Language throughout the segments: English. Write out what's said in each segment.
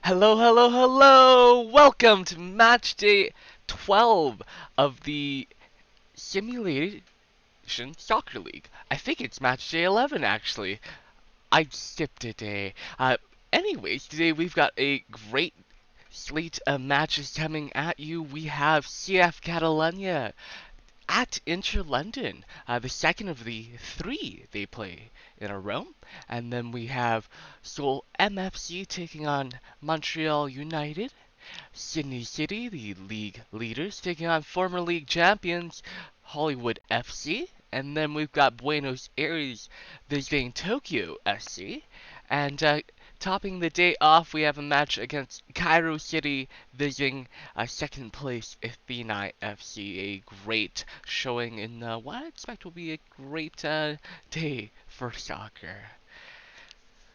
Hello, hello, hello! Welcome to Matchday 12 of the Simulation Soccer League. I think it's Matchday 11 actually. I skipped a day. Anyways, today we've got a great slate of matches coming at you. We have CF Catalunya at Inter London, the second of the three they play in a row. And then we have Seoul MFC taking on Montreal United. Sydney City, the league leaders, taking on former league champions Hollywood FC. And then we've got Buenos Aires visiting Tokyo SC. And topping the day off, we have a match against Cairo City visiting second place Athênai FC. A great showing in what I expect will be a great day for soccer.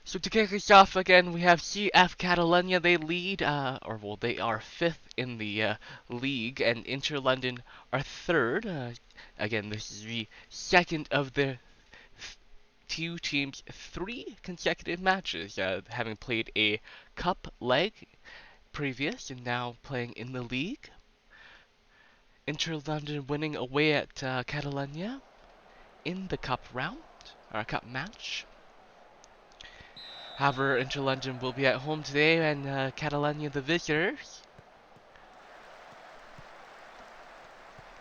So to kick us off again, we have CF Catalunya. They lead, they are fifth in the league, and Inter London are third. Again, this is the second of the two teams' three consecutive matches, having played a cup leg previous and now playing in the league. Inter London winning away at Catalunya in the cup round, or cup match. However, Inter London will be at home today, and Catalunya the visitors.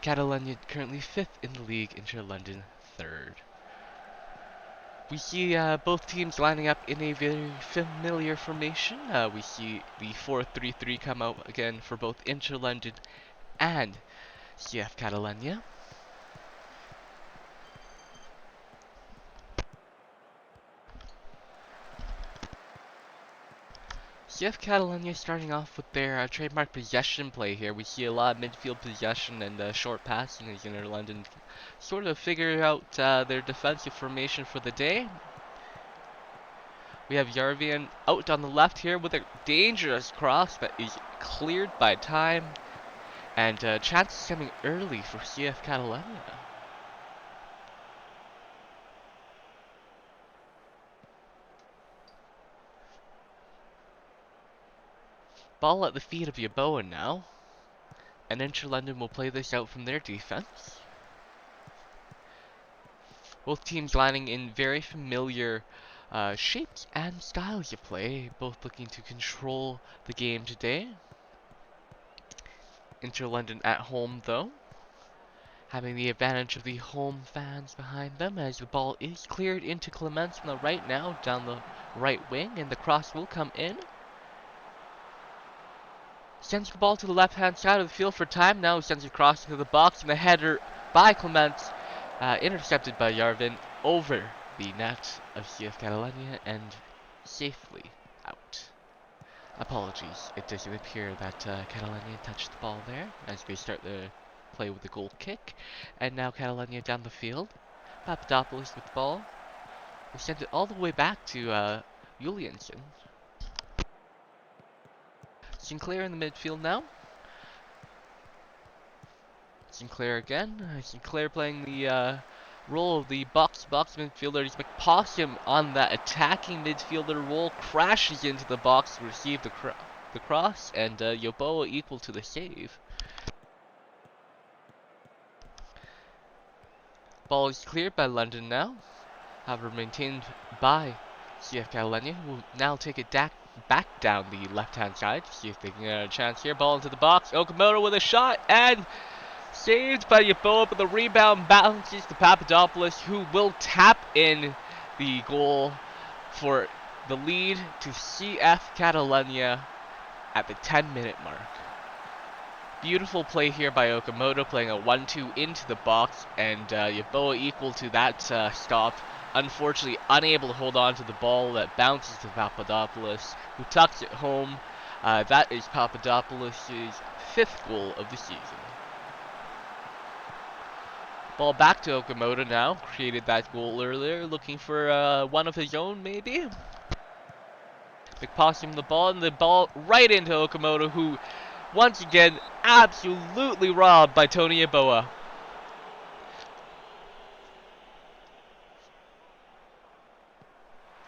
Catalunya currently fifth in the league, Inter London third. We see both teams lining up in a very familiar formation. We see the 4-3-3 come out again for both Inter London and CF Catalunya. CF Catalunya starting off with their trademark possession play here. We see a lot of midfield possession and short passing as Inter London sort of figure out their defensive formation for the day. We have Yarvian out on the left here with a dangerous cross that is cleared by time. And chances coming early for CF Catalunya. Ball at the feet of Yeboah now. And Inter London will play this out from their defense. Both teams lining in very familiar shapes and styles of play, both looking to control the game today. Inter London at home though, having the advantage of the home fans behind them as the ball is cleared into Clements on the right now, down the right wing, and the cross will come in. Sends the ball to the left-hand side of the field for time. Now sends it across into the box, and the header by Clements, intercepted by Yarvin over the net of CF Catalunya and safely out. Apologies, it doesn't appear that Catalunya touched the ball there as we start the play with the goal kick. And now Catalunya down the field. Papadopoulos with the ball. We send it all the way back to Julianson. Sinclair in the midfield now. Sinclair again. Sinclair playing the role of the box-to-box midfielder. He's McPossum on that attacking midfielder role. Crashes into the box to receive the cross, and Yeboah equal to the save. Ball is cleared by London now. However, maintained by CF Catalunya, who will now take it back down the left-hand side to see if they can get a chance here. Ball into the box. Okamoto with a shot, and saved by Yeboah, but the rebound bounces to Papadopoulos, who will tap in the goal for the lead to CF Catalunya at the 10-minute mark. Beautiful play here by Okamoto, playing a 1-2 into the box, and Yeboah equal to that stop. Unfortunately, unable to hold on to the ball that bounces to Papadopoulos, who tucks it home. That is Papadopoulos' 5th goal of the season. Ball back to Okamoto now. Created that goal earlier, looking for one of his own, maybe. McPossum the ball, and the ball right into Okamoto, who once again absolutely robbed by Tony Yeboah.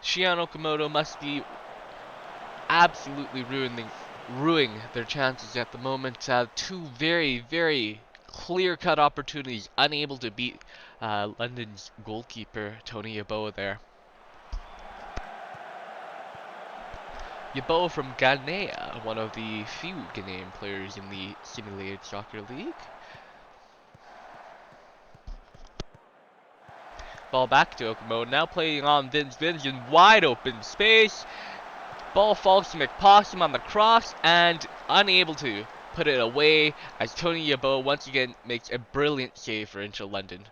Shion Okamoto must be absolutely ruining their chances at the moment. Two very, very clear-cut opportunities, unable to beat London's goalkeeper, Tony Yeboah there. Yeboah from Ghanaian, one of the few Ghanaian players in the Simulated Soccer League. Ball back to Okamoto, now playing on Vince in wide open space. Ball falls to McPossum on the cross, and unable to put it away as Tony Yeboah once again makes a brilliant save for Inter London.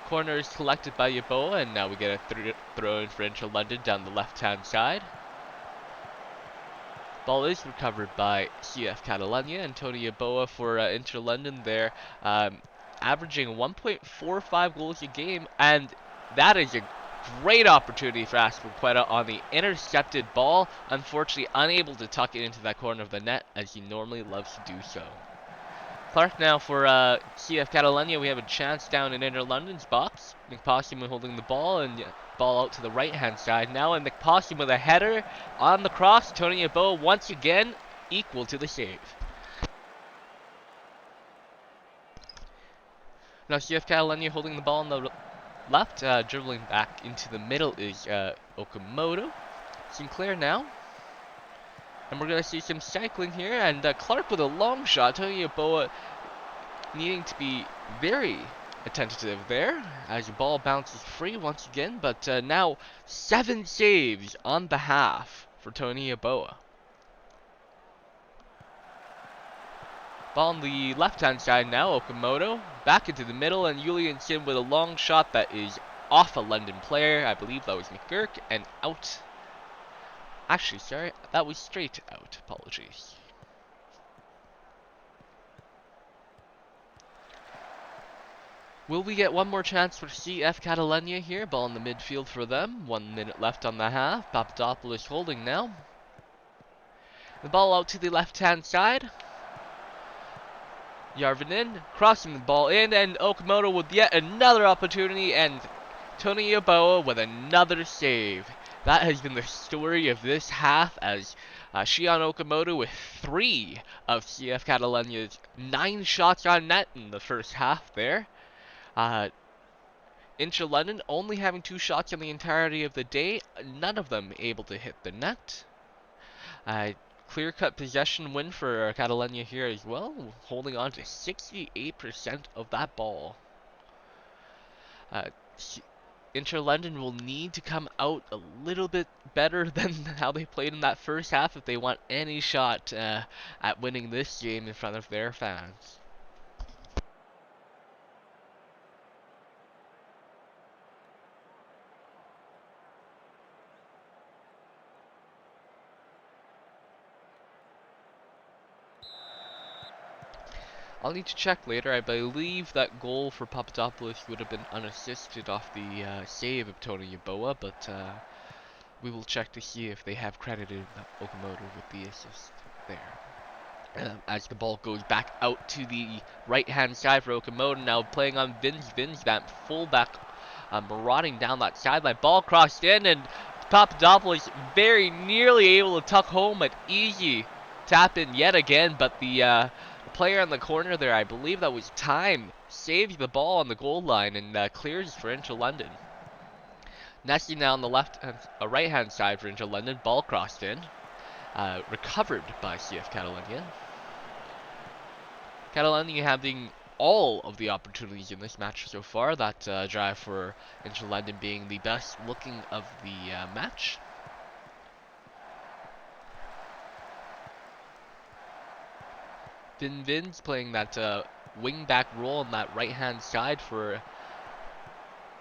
Corner is collected by Yeboah, and now we get a throw in for Inter London down the left-hand side. Ball is recovered by CF Catalunya, and Tony Yeboah for Inter London there, averaging 1.45 goals a game, and that is a great opportunity for Asperqueta on the intercepted ball. Unfortunately, unable to tuck it into that corner of the net as he normally loves to do so. Clark now for CF Catalunya. We have a chance down in Inter London's box. McPossum holding the ball, and ball out to the right-hand side now, and McPossum with a header on the cross. Tony Yeboah once again equal to the save. Now CF Catalunya holding the ball on the left, dribbling back into the middle is Okamoto. Sinclair now. And we're going to see some cycling here, and Clark with a long shot. Tony Yeboah needing to be very attentive there as the ball bounces free once again, but now 7 saves on behalf for Tony Yeboah. Ball on the left-hand side now, Okamoto back into the middle, and Julianson with a long shot that is off a London player. I believe that was McGurk, and out. Actually, sorry, that was straight out. Apologies. Will we get one more chance for CF Catalunya here? Ball in the midfield for them. 1 minute left on the half. Papadopoulos holding now. The ball out to the left-hand side. Yarvin crossing the ball in, and Okamoto with yet another opportunity, and Tony Yeboah with another save. That has been the story of this half, as Shion Okamoto with 3 of CF Catalunya's 9 shots on net in the first half there. Inter London only having 2 shots in the entirety of the day, none of them able to hit the net. Clear-cut possession win for Catalunya here as well, holding on to 68% of that ball. Inter London will need to come out a little bit better than how they played in that first half if they want any shot at winning this game in front of their fans. I'll need to check later. I believe that goal for Papadopoulos would have been unassisted off the save of Tony Yeboah, but we will check to see if they have credited Okamoto with the assist there. As the ball goes back out to the right-hand side for Okamoto, now playing on Vins, that fullback marauding down that sideline. Ball crossed in, and Papadopoulos very nearly able to tuck home an easy tap in yet again, but the player in the corner there, I believe that was Time, saves the ball on the goal line and clears for Inter London. Nessie now on the right-hand side for Inter London. Ball crossed in, recovered by CF Catalunya. Catalunya having all of the opportunities in this match so far. That drive for Inter London being the best looking of the match. Vins playing that wing-back role on that right-hand side for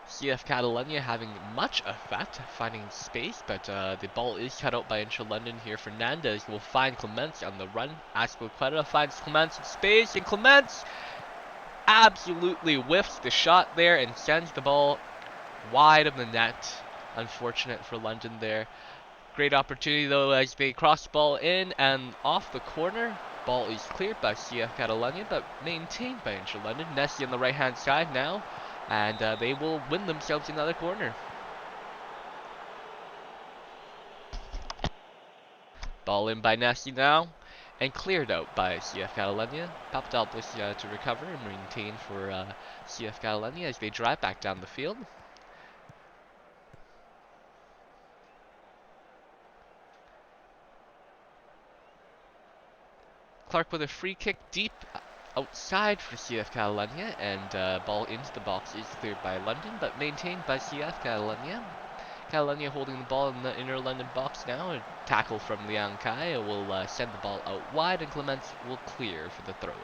CF Catalunya, having much effect, finding space, but the ball is cut out by Inter London here. Fernandez will find Clements on the run. Ascoqueta finds Clements in space, and Clements absolutely whiffs the shot there and sends the ball wide of the net. Unfortunate for London there. Great opportunity though as they cross the ball in and off the corner. Ball is cleared by CF Catalunya, but maintained by Inter London. Nessie on the right-hand side now, and they will win themselves another corner. Ball in by Nessie now, and cleared out by CF Catalunya. Papadopoulos to recover and maintain for CF Catalunya as they drive back down the field. Clark with a free kick deep outside for CF Catalunya, and ball into the box is cleared by London, but maintained by CF Catalunya. Catalunya holding the ball in the inner London box now. A tackle from Liang Kai will send the ball out wide, and Clements will clear for the throw-in.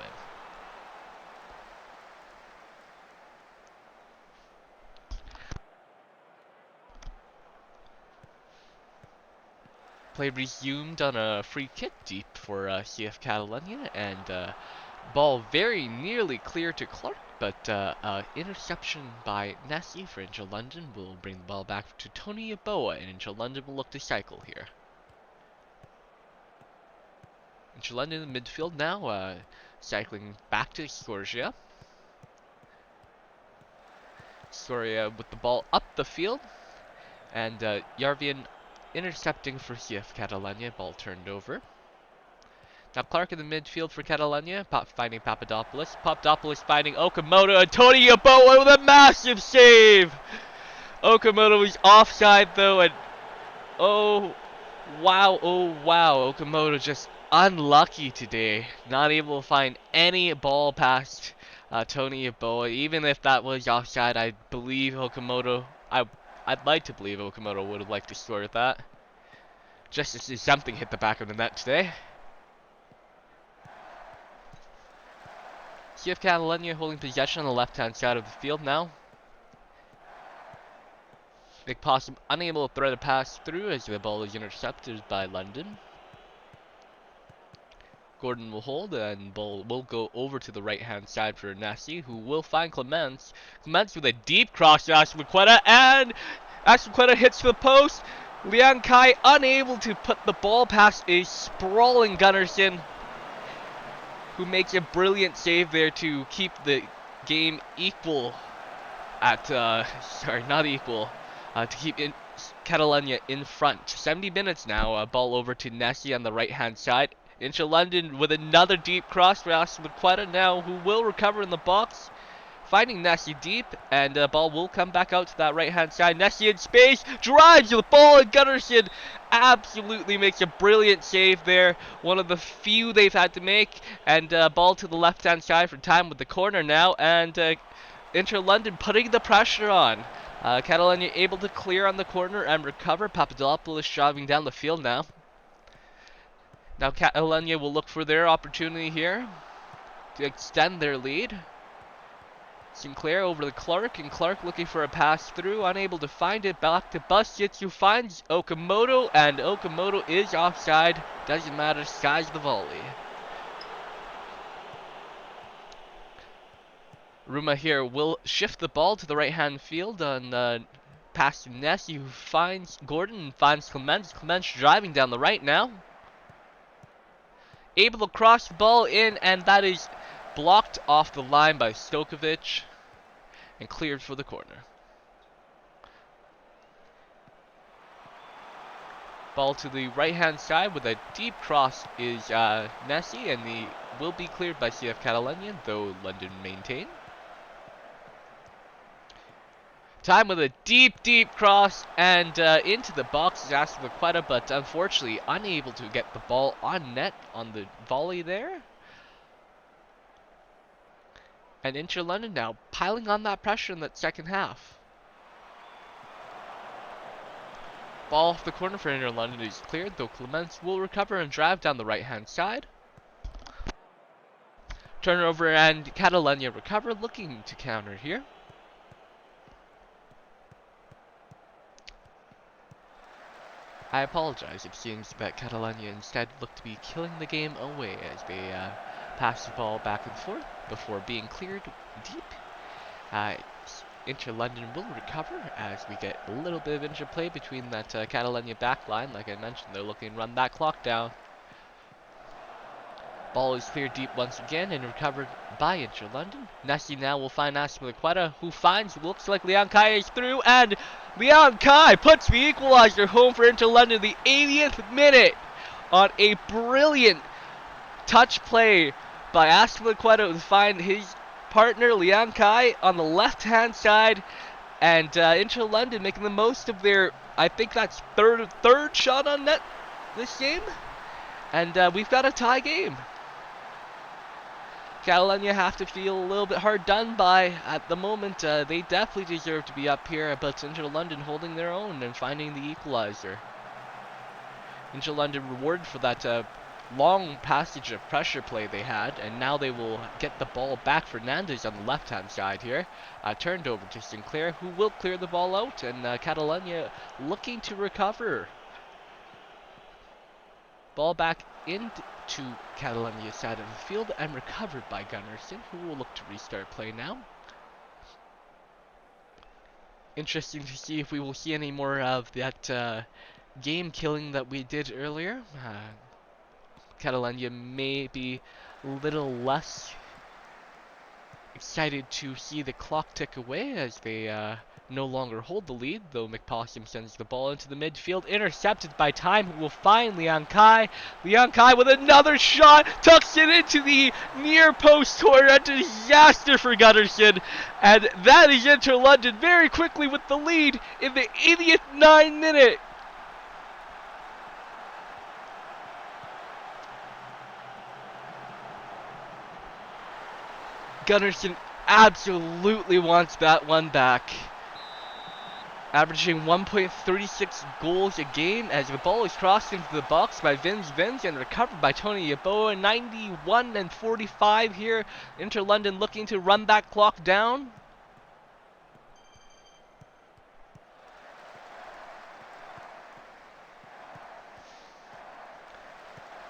Play resumed on a free kick deep for CF Catalunya, and ball very nearly clear to Clark, but interception by Nessie for Inter London will bring the ball back to Tony Yeboah, and Inter London will look to cycle here. Inter London in the midfield now, cycling back to Scoria. Scoria with the ball up the field, and Yarvian intercepting for CF Catalunya. Ball turned over. Now Clark in the midfield for Catalunya, finding Papadopoulos. Papadopoulos finding Okamoto, and Tony Yeboah with a massive save! Okamoto was offside though, and oh wow, Okamoto just unlucky today. Not able to find any ball past Tony Yeboah. Even if that was offside, I believe Okamoto, I'd like to believe Okamoto would have liked to score with that. Just to see something hit the back of the net today. CF Catalunya holding possession on the left-hand side of the field now. Nick Possum unable to thread a pass through as the ball is intercepted by London. Gordon will hold, and ball will go over to the right-hand side for Nessie, who will find Clements. Clements with a deep cross to Ascoqueta, and Ascoqueta hits the post. Liang Kai unable to put the ball past a sprawling Gunnarsson, who makes a brilliant save there to keep the game equal at, sorry, not equal, to keep Catalunya in front. 70 minutes now. Ball over to Nessie on the right-hand side. Into London with another deep cross for Aspilicueta now, who will recover in the box. Finding Nessie deep, and ball will come back out to that right-hand side. Nessie in space, drives the ball, and Gunnarsson absolutely makes a brilliant save there. One of the few they've had to make, and ball to the left-hand side for time with the corner now, and Inter London putting the pressure on. Catalunya able to clear on the corner and recover. Papadopoulos driving down the field now. Now Catalunya will look for their opportunity here to extend their lead. Sinclair over to Clark, and Clark looking for a pass through, unable to find it. Back to Busquets, who finds Okamoto, and Okamoto is offside. Doesn't matter, sky's the volley. Ruma here will shift the ball to the right-hand field on pass to Nessie, who finds Gordon and finds Clements. Clements driving down the right now. Able to cross the ball in, and that is blocked off the line by Stojkovic and cleared for the corner. Ball to the right-hand side with a deep cross is Nessie, and he will be cleared by CF Catalunya, though London maintain. Time with a deep cross, and into the box is Aspilicueta, but unfortunately unable to get the ball on net on the volley there. And Inter London now piling on that pressure in that second half. Ball off the corner for Inter London is cleared, though Clements will recover and drive down the right-hand side. Turnover, and Catalunya recover, looking to counter here. I apologize, it seems that Catalunya instead looked to be killing the game away as they pass the ball back and forth before being cleared deep. Inter London will recover as we get a little bit of interplay between that Catalunya backline. Like I mentioned, they're looking to run that clock down. Ball is cleared deep once again and recovered by Inter London. Nessie now will find Aspilicueta, who finds, looks like Liang Kai is through, and Liang Kai puts the equalizer home for Inter London the 80th minute on a brilliant touch play by Aspilicueta to find his partner Liang Kai on the left-hand side, and Inter London making the most of their, I think that's third shot on net this game, and we've got a tie game. Catalunya have to feel a little bit hard done by at the moment. They definitely deserve to be up here, but Inter London holding their own and finding the equalizer. Inter London rewarded for that long passage of pressure play they had, and now they will get the ball back. Fernandez on the left-hand side here, turned over to Sinclair, who will clear the ball out, and Catalunya looking to recover. Ball back into Catalunya's side of the field and recovered by Gunnarsson, who will look to restart play now. Interesting to see if we will see any more of that game killing that we did earlier. Catalunya may be a little less excited to see the clock tick away as they no longer hold the lead, though McPossum sends the ball into the midfield, intercepted by Time, who will find Liang Kai. Liang Kai with another shot, tucks it into the near post corner, a disaster for Gunnarsson, and that is Inter London very quickly with the lead in the 89th minute. Gunnarsson absolutely wants that one back. Averaging 1.36 goals a game as the ball is crossed into the box by Vince and recovered by Tony Yeboah. 91 and 45 here. Inter London looking to run that clock down.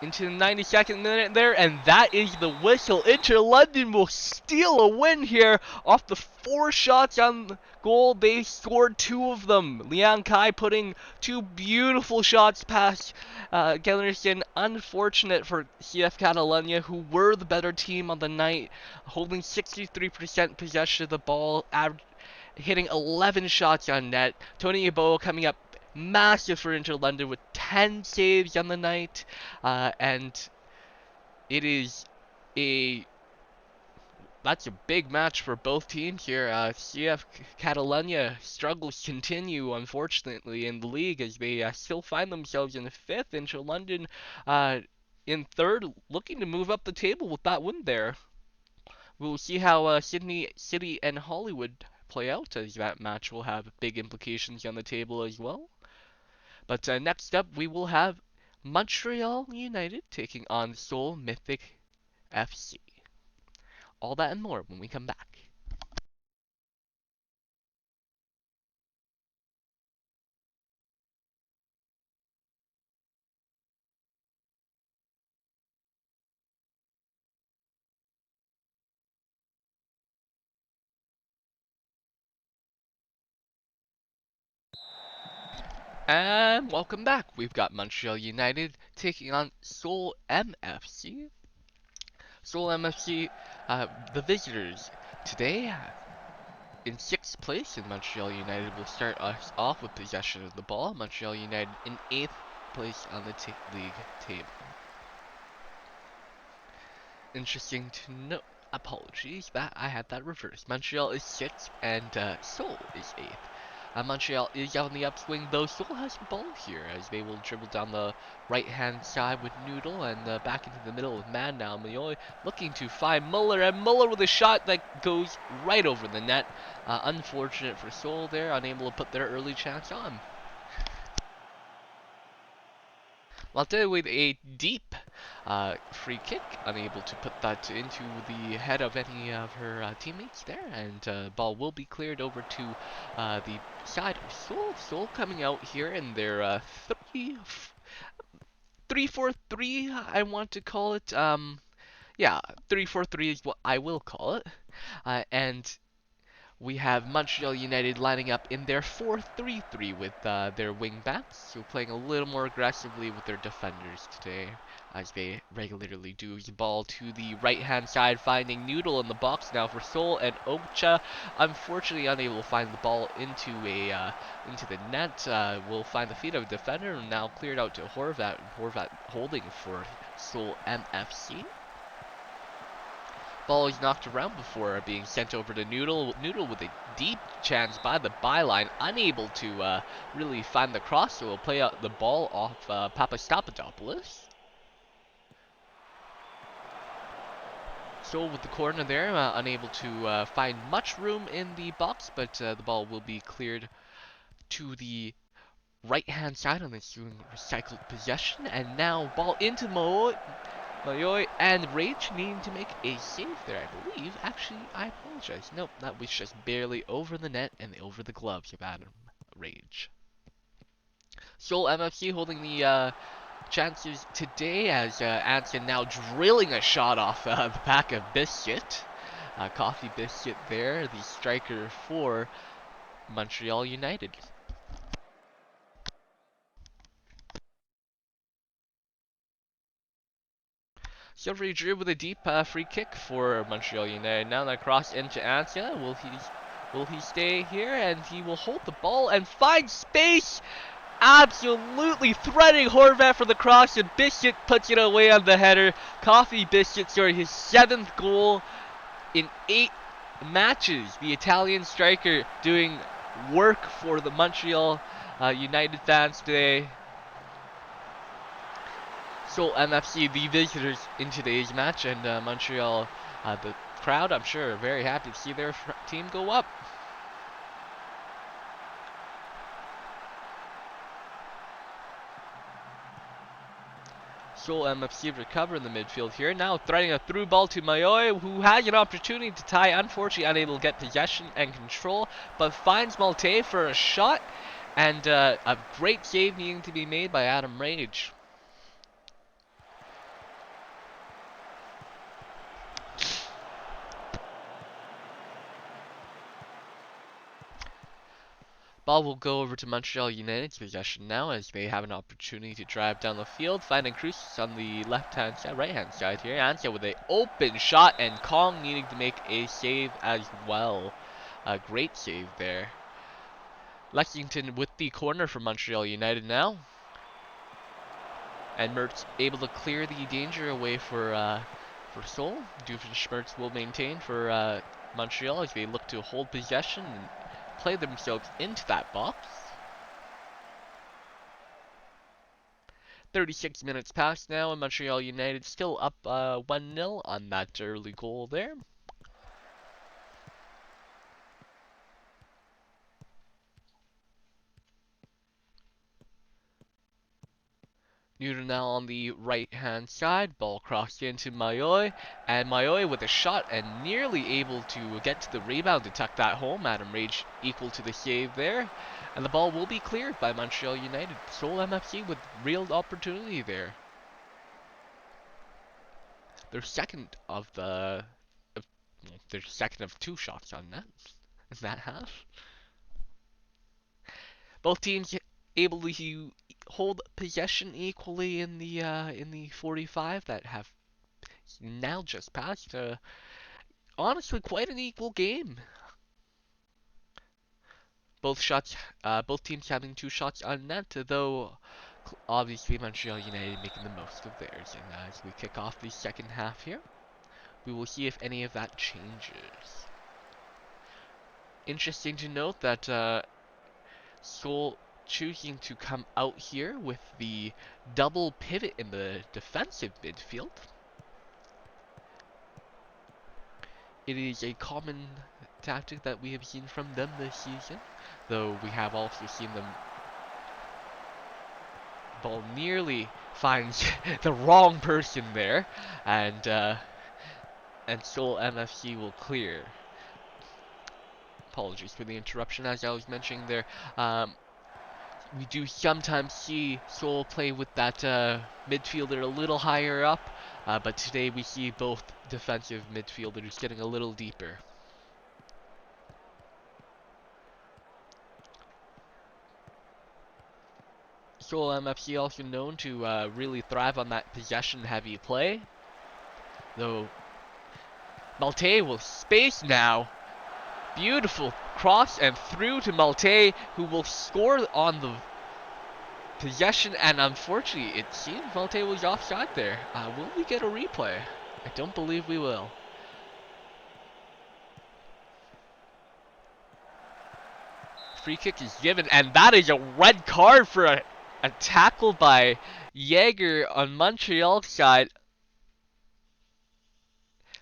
Into the 92nd minute there, and that is the whistle. Inter London will steal a win here off the 4 shots on goal. They scored 2 of them. Liang Kai putting 2 beautiful shots past Gunnarsson. Unfortunate for CF Catalunya, who were the better team on the night, holding 63% possession of the ball, hitting 11 shots on net. Tony Yeboah coming up massive for Inter London with 10 saves on the night. And it is that's a big match for both teams here. CF Catalunya struggles continue, unfortunately, in the league as they still find themselves in 5th. Inter London in 3rd, looking to move up the table with that win there. We'll see how Sydney City and Hollywood play out, as that match will have big implications on the table as well. But next up, we will have Montreal United taking on Seoul Mythic FC. All that and more when we come back. And welcome back. We've got Montreal United taking on Seoul MFC. Seoul MFC, the visitors today in 6th place, and Montreal United will start us off with possession of the ball. Montreal United in 8th place on the league table. Interesting to note. Apologies, that I had that reversed. Montreal is 6th and Seoul is 8th. Montreal is on the upswing, though Seoul has the ball here as they will dribble down the right-hand side with Noodle and back into the middle with Man now. Mayoy looking to find Muller, and Muller with a shot that goes right over the net. Unfortunate for Seoul there, unable to put their early chance on. Matchday with a deep free kick, unable to put that into the head of any of her teammates there, and ball will be cleared over to the side of Seoul. Seoul coming out here in their 3-4-3, I want to call it. Yeah, 3-4-3 is what I will call it, and we have Montreal United lining up in their 4-3-3 with their wing backs, so playing a little more aggressively with their defenders today, as they regularly do. The ball to the right-hand side, finding Noodle in the box now for Seoul, and Okcha, unfortunately unable to find the ball into the net. Will find the feet of a defender, and now cleared out to Horvat. Horvat holding for Seoul MFC. Ball is knocked around before being sent over to Noodle. Noodle with a deep chance by the byline, unable to really find the cross, so will play out the ball off Papastapadopoulos. So with the corner there, unable to find much room in the box, but the ball will be cleared to the right-hand side on this recycled possession, and now ball into Mayoy and Rage needing to make a save there, I believe. Actually, I apologize. Nope, that was just barely over the net and over the gloves of Adam Rage. Seoul MFC holding the chances today as Anson now drilling a shot off the back of Biscuit. Coffee Biscuit there, the striker for Montreal United. Silvery Drew with a deep free kick for Montreal United. Now that cross into Ansia. Will he stay here? And he will hold the ball and find space. Absolutely threading Horvat for the cross, and Biscuit puts it away on the header. Coffee Biscuit scored his 7th goal in 8 matches. The Italian striker doing work for the Montreal United fans today. Seoul MFC, the visitors in today's match, and Montreal, the crowd, I'm sure, are very happy to see their team go up. Seoul MFC recover in the midfield here, now threading a through ball to Mayoy, who has an opportunity to tie, unfortunately unable to get possession and control, but finds Malte for a shot, and a great save needing to be made by Adam Rage. Ball will go over to Montreal United's possession now as they have an opportunity to drive down the field, finding Cruz on the left-hand side, right-hand side here. Ansia with an open shot, and Kong needing to make a save as well. A great save there. Lexington with the corner for Montreal United now. And Mertz able to clear the danger away for Seoul. Doofenshmirtz will maintain for Montreal as they look to hold possession and play themselves into that box. 36 minutes past now, and Montreal United still up 1-0 on that early goal there. Newton now on the right-hand side, ball crossed into Mayoy, and Mayoy with a shot and nearly able to get to the rebound to tuck that home. Adam Rage equal to the save there, and the ball will be cleared by Montreal United. Seoul MFC with real opportunity there. Their second of their second of 2 shots on net in that half. Both teams able to hold possession equally in the 45 that have now just passed. Honestly, quite an equal game. Both teams having 2 shots on net, though obviously Montreal United making the most of theirs. And as we kick off the second half here, we will see if any of that changes. Interesting to note that Seoul choosing to come out here with the double pivot in the defensive midfield. It is a common tactic that we have seen from them this season, though we have also seen them ball nearly finds the wrong person there, and Seoul MFC will clear. Apologies for the interruption. As I was mentioning there, we do sometimes see Seoul play with that midfielder a little higher up, but today we see both defensive midfielders getting a little deeper. Seoul MFC also known to really thrive on that possession-heavy play, though Malte will space now. Beautiful cross and through to Malte, who will score on the possession, and unfortunately it seems Malte was offside there. Will we get a replay? I don't believe we will. Free kick is given, and that is a red card for a tackle by Jaeger on Montreal's side.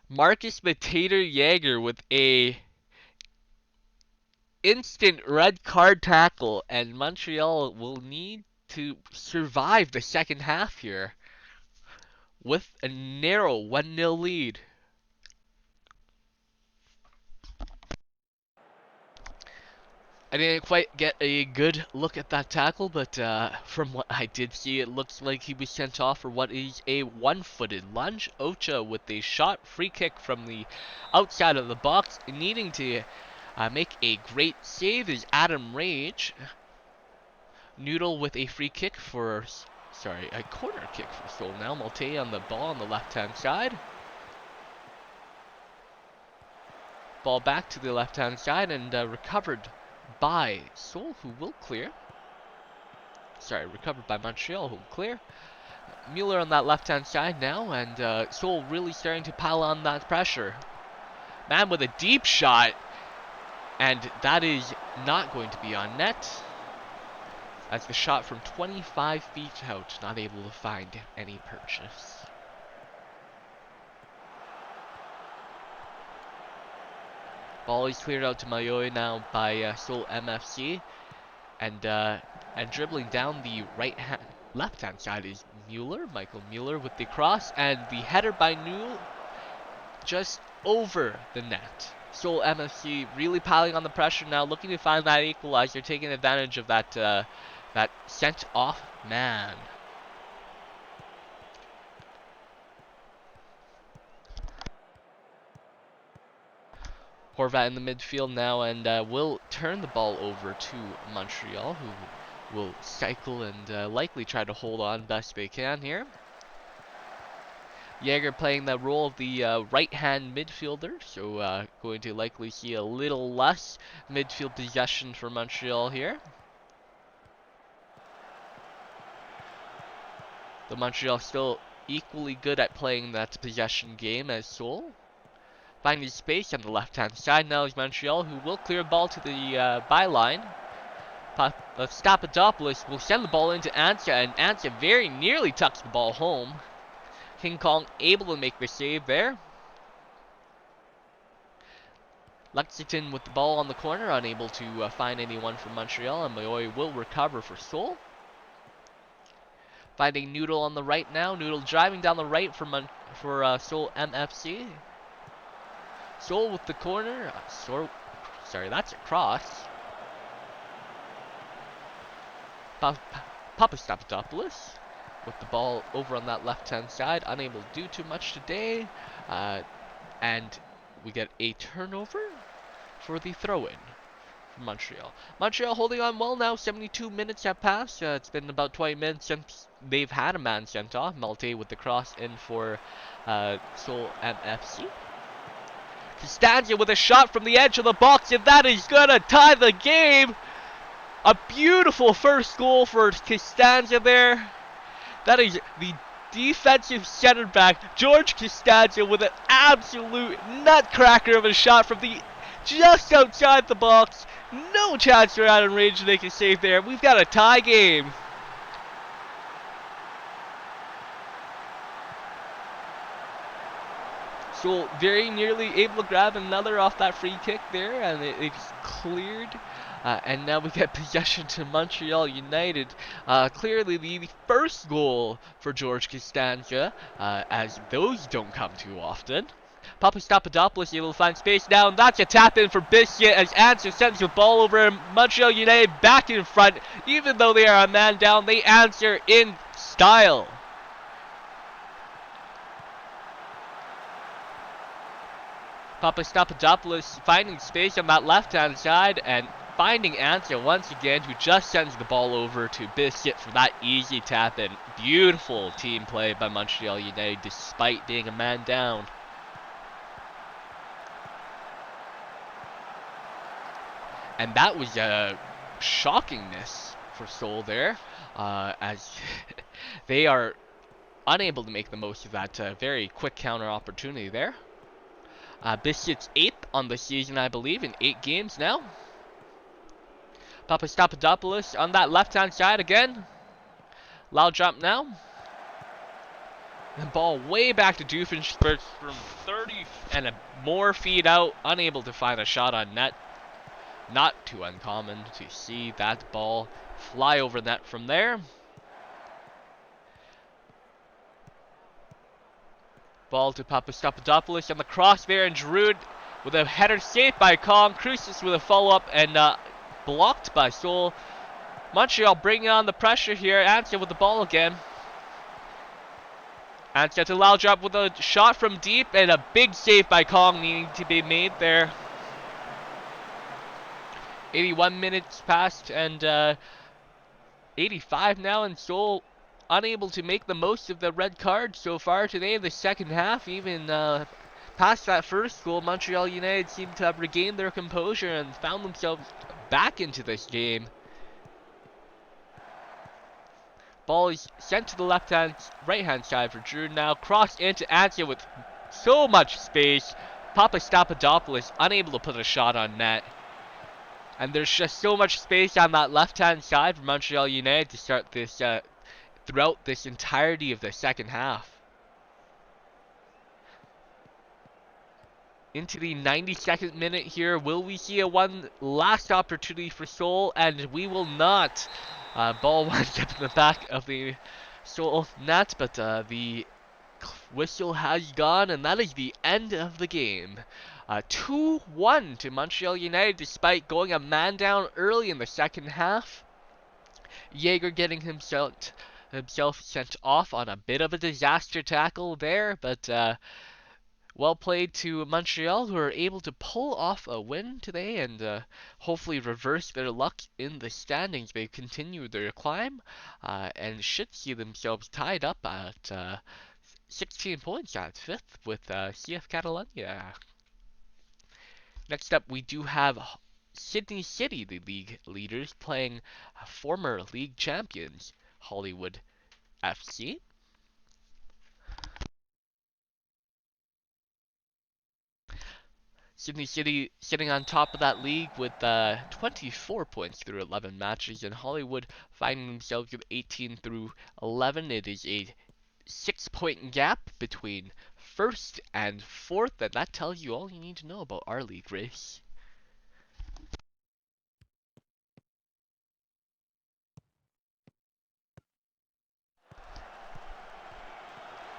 Marcus Matater Jaeger with a instant red card tackle, and Montreal will need to survive the second half here with a narrow 1-0 lead. I didn't quite get a good look at that tackle, but from what I did see, it looks like he was sent off for what is a one-footed lunge. Ocha with a shot free kick from the outside of the box, needing to make a great save is Adam Rage. Noodle with a free kick for, a corner kick for Seoul now. Malte on the ball on the left-hand side. Ball back to the left-hand side and recovered by Seoul, who will clear. Recovered by Montreal, who will clear. Mueller on that left-hand side now, and Seoul really starting to pile on that pressure. Man with a deep shot, and that is not going to be on net. As the shot from 25 feet out, not able to find any purchase. Ball is cleared out to Mayoy now by Seoul MFC, and dribbling down the left-hand side is Mueller, Michael Mueller with the cross, and the header by Newell just over the net. Seoul MFC really piling on the pressure now, looking to find that equalizer, taking advantage of that that sent-off man. Horvat in the midfield now, and will turn the ball over to Montreal, who will cycle and likely try to hold on best they can here. Jaeger playing the role of the right-hand midfielder, so going to likely see a little less midfield possession for Montreal here. The Montreal still equally good at playing that possession game as Seoul. Finding space on the left-hand side now is Montreal, who will clear a ball to the byline. Stapadopoulos will send the ball into Antia, and Antia very nearly tucks the ball home. King Kong able to make the save there. Lexington with the ball on the corner, unable to find anyone from Montreal, and Mayoy will recover for Seoul. Finding Noodle on the right now. Noodle driving down the right for Seoul MFC. Seoul with the corner. Sorry, that's a cross. Papastapadopoulos with the ball over on that left-hand side, unable to do too much today, and we get a turnover for the throw-in from Montreal. Montreal holding on well now. 72 minutes have passed. It's been about 20 minutes since they've had a man sent off. Malte with the cross in for Seoul MFC. Costanza with a shot from the edge of the box, and that is gonna tie the game. A beautiful first goal for Costanza there. That is the defensive center back, George Costanza, with an absolute nutcracker of a shot from just outside the box. No chance for Adam Rage to make a save there. We've got a tie game. So very nearly able to grab another off that free kick there, and it's cleared. And now we get possession to Montreal United. Clearly the first goal for George Costanza, as those don't come too often. Papastapadopoulos able to find space now, and that's a tap in for Biscuit as Answer sends the ball over. Montreal United back in front. Even though they are a man down, they answer in style. Papastapadopoulos finding space on that left-hand side and finding Answer once again, who just sends the ball over to Biscuit for that easy tap-in. Beautiful team play by Montreal United despite being a man down. And that was a shockingness for Seoul there, as they are unable to make the most of that very quick counter opportunity there. Biscuit's 8th on the season, I believe, in 8 games now. Papastapadopoulos on that left-hand side again. Loud jump now. The ball way back to Doofenshmirtz from 30 and more feet out. Unable to find a shot on net. Not too uncommon to see that ball fly over net from there. Ball to Papastapadopoulos on the cross there, and Giroud with a header saved by Kong. Crucis with a follow-up and blocked by Seoul. Montreal bringing on the pressure here. Anstia with the ball again. Anstia to Laudrup with a shot from deep, and a big save by Kong needing to be made there. 81 minutes passed, and 85 now, and Seoul unable to make the most of the red card so far today in the second half. Even past that first goal, Montreal United seemed to have regained their composure and found themselves back into this game. Ball is sent to the right-hand side for Drew now. Crossed into Antia with so much space. Papastapadopoulos unable to put a shot on net. And there's just so much space on that left-hand side for Montreal United to start this throughout this entirety of the second half. Into the 92nd minute here, will we see one last opportunity for Seoul? And we will not. Ball winds up in the back of the Seoul net, but the whistle has gone, and that is the end of the game. 2-1 to Montreal United, despite going a man down early in the second half. Jaeger getting himself sent off on a bit of a disaster tackle there, but well played to Montreal, who are able to pull off a win today and hopefully reverse their luck in the standings. They continue their climb and should see themselves tied up at 16 points at 5th with CF Catalunya. Next up, we do have Sydney City, the league leaders, playing former league champions Hollywood FC. Sydney City sitting on top of that league with 24 points through 11 matches, and Hollywood finding themselves with 18 through 11. It is a 6-point gap between first and fourth, and that tells you all you need to know about our league race.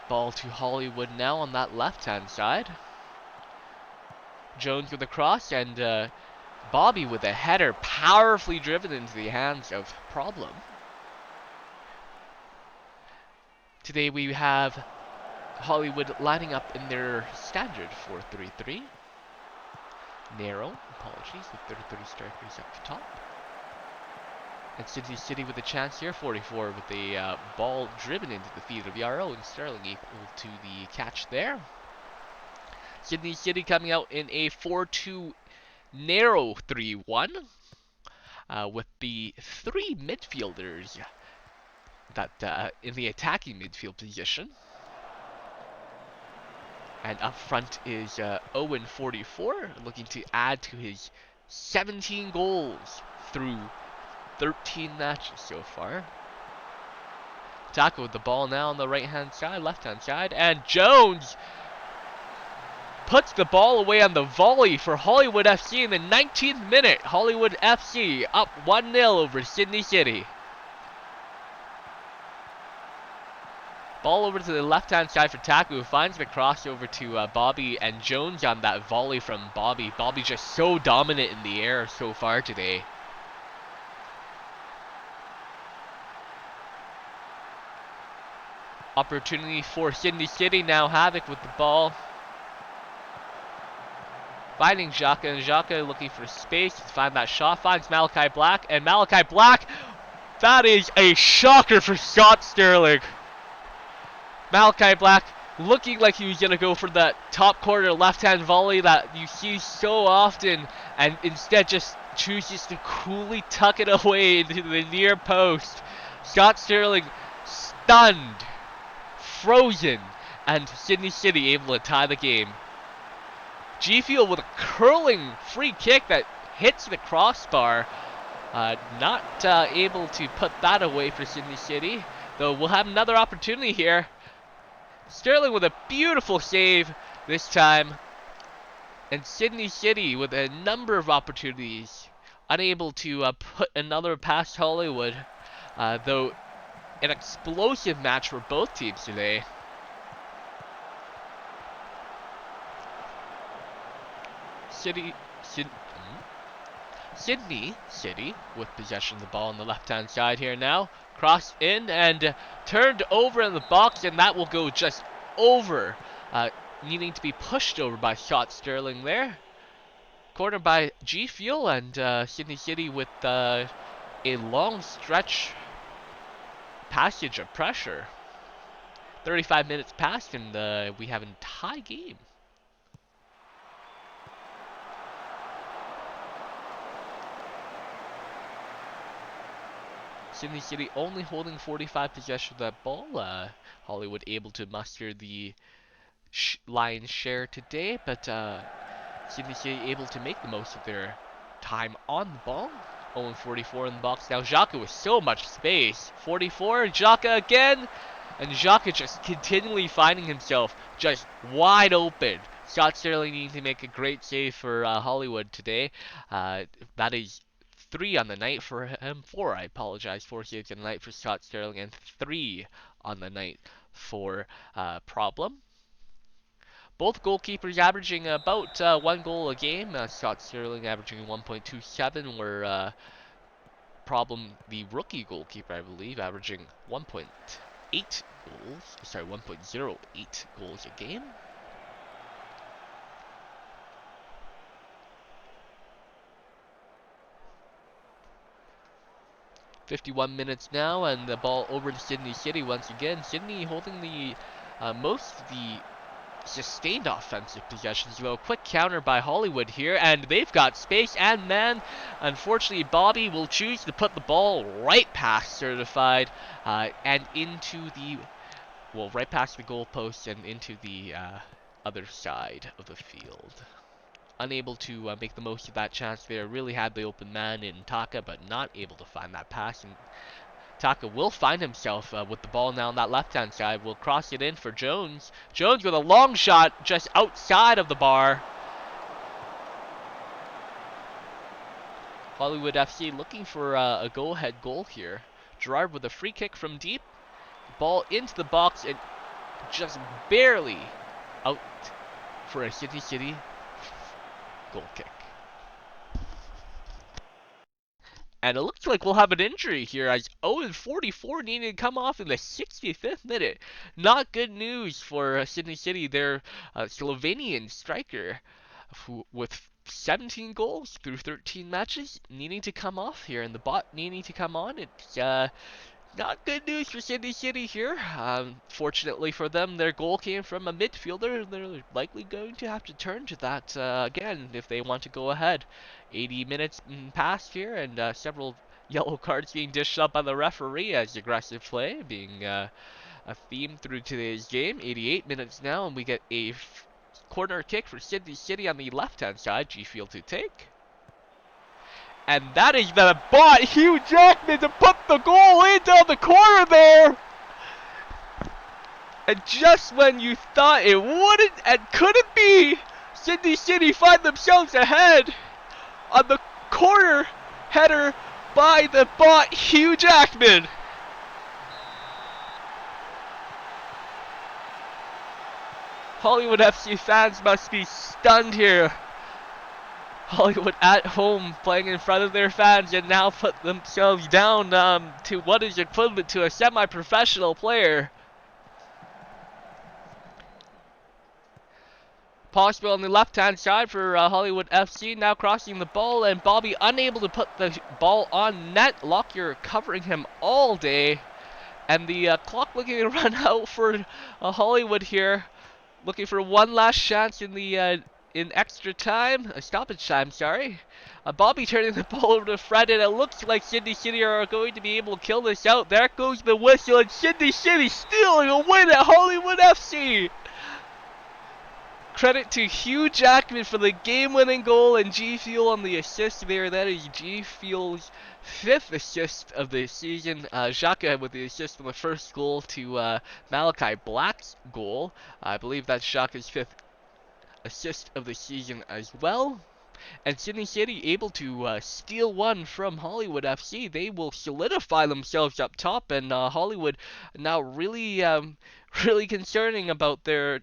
Ball to Hollywood now on that left-hand side. Jones with a cross, and Bobby with a header powerfully driven into the hands of Problem. Today we have Hollywood lining up in their standard 4-3-3. Narrow, apologies, with 33 strikers up the top. And Sydney City with a chance here, 44 with a ball driven into the feet of Yarrow, and Sterling equal to the catch there. Sydney City coming out in a 4-2 narrow 3-1 with the three midfielders that in the attacking midfield position. And up front is Owen, 44, looking to add to his 17 goals through 13 matches so far. Taco with the ball now on the right-hand side, left-hand side, and Jones puts the ball away on the volley for Hollywood FC in the 19th minute. Hollywood FC up 1-0 over Sydney City. Ball over to the left-hand side for Taku, who finds the crossover to Bobby, and Jones on that volley from Bobby. Bobby just so dominant in the air so far today. Opportunity for Sydney City now. Havoc with the ball. Finding Xhaka, and Xhaka looking for space to find that shot. Finds Malachi Black, and Malachi Black, that is a shocker for Scott Sterling. Malachi Black looking like he was going to go for that top corner left-hand volley that you see so often, and instead just chooses to coolly tuck it away into the near post. Scott Sterling stunned, frozen, and Sydney City able to tie the game. G Field with a curling free kick that hits the crossbar. Not able to put that away for Sydney City, though we'll have another opportunity here. Sterling with a beautiful save this time, and Sydney City with a number of opportunities, unable to put another past Hollywood, though an explosive match for both teams today. Sydney City with possession of the ball on the left-hand side here now. Cross in and turned over in the box, and that will go just over, needing to be pushed over by Scott Sterling there. Corner by G Fuel, and Sydney City with a long stretch passage of pressure. 35 minutes passed, and we have a tie game. Sydney City only holding 45 possession of that ball. Hollywood able to muster the lion's share today, but Sydney City able to make the most of their time on the ball. 0-44 in the box now. Xhaka with so much space. 44, Xhaka again, and Xhaka just continually finding himself just wide open. Scott Sterling needing to make a great save for Hollywood today. That is 3 on the night for him. 4, I apologize. 4 saves on the night for Scott Sterling, and 3 on the night for Problem. Both goalkeepers averaging about 1 goal a game. Scott Sterling averaging 1.27, where Problem, the rookie goalkeeper, I believe, averaging 1.08 goals. Sorry, 1.08 goals a game. .51 minutes now, and the ball over to Sydney City once again. Sydney holding the most of the sustained offensive possessions. Well, quick counter by Hollywood here, and they've got space and man. Unfortunately, Bobby will choose to put the ball right past Certified and into the, well, right past the goalpost and into the other side of the field. Unable to make the most of that chance there. Really had the open man in Taka, but not able to find that pass. And Taka will find himself with the ball now on that left-hand side. Will cross it in for Jones. Jones with a long shot just outside of the bar. Hollywood FC looking for a go-ahead goal here. Gerard with a free kick from deep. Ball into the box and just barely out for a City goal kick. And it looks like we'll have an injury here as Owen 44 needed to come off in the 65th minute. Not good news for Sydney City, their Slovenian striker who, with 17 goals through 13 matches, needing to come off here, and the bot needing to come on. It's not good news for Sydney City here. Fortunately for them, their goal came from a midfielder. They're likely going to have to turn to that again if they want to go ahead. 80 minutes passed here, and several yellow cards being dished up by the referee as aggressive play being a theme through today's game. 88 minutes now, and we get a corner kick for Sydney City on the left-hand side. G-Field to take. And that is the bot, Hugh Jackman, to put the goal in down the corner there. And just when you thought it wouldn't and couldn't be, Sydney City find themselves ahead on the corner header by the bot, Hugh Jackman. Hollywood FC fans must be stunned here. Hollywood at home playing in front of their fans and now put themselves down to what is equivalent to a semi-professional player. Possible on the left-hand side for Hollywood FC, now crossing the ball, and Bobby unable to put the ball on net. Lockyer covering him all day, and the clock looking to run out for Hollywood here, looking for one last chance in the in extra time, stoppage time, sorry. Bobby turning the ball over to Fred, and it looks like Sydney City are going to be able to kill this out. There goes the whistle, and Sydney City stealing a win at Hollywood FC. Credit to Hugh Jackman for the game-winning goal, and G-Fuel on the assist there. That is G-Fuel's 5th assist of the season. Xhaka with the assist on the first goal to Malachi Black's goal. I believe that's Xhaka's 5th assist of the season as well. And Sydney City able to steal one from Hollywood FC. They will solidify themselves up top, and Hollywood now really really concerning about their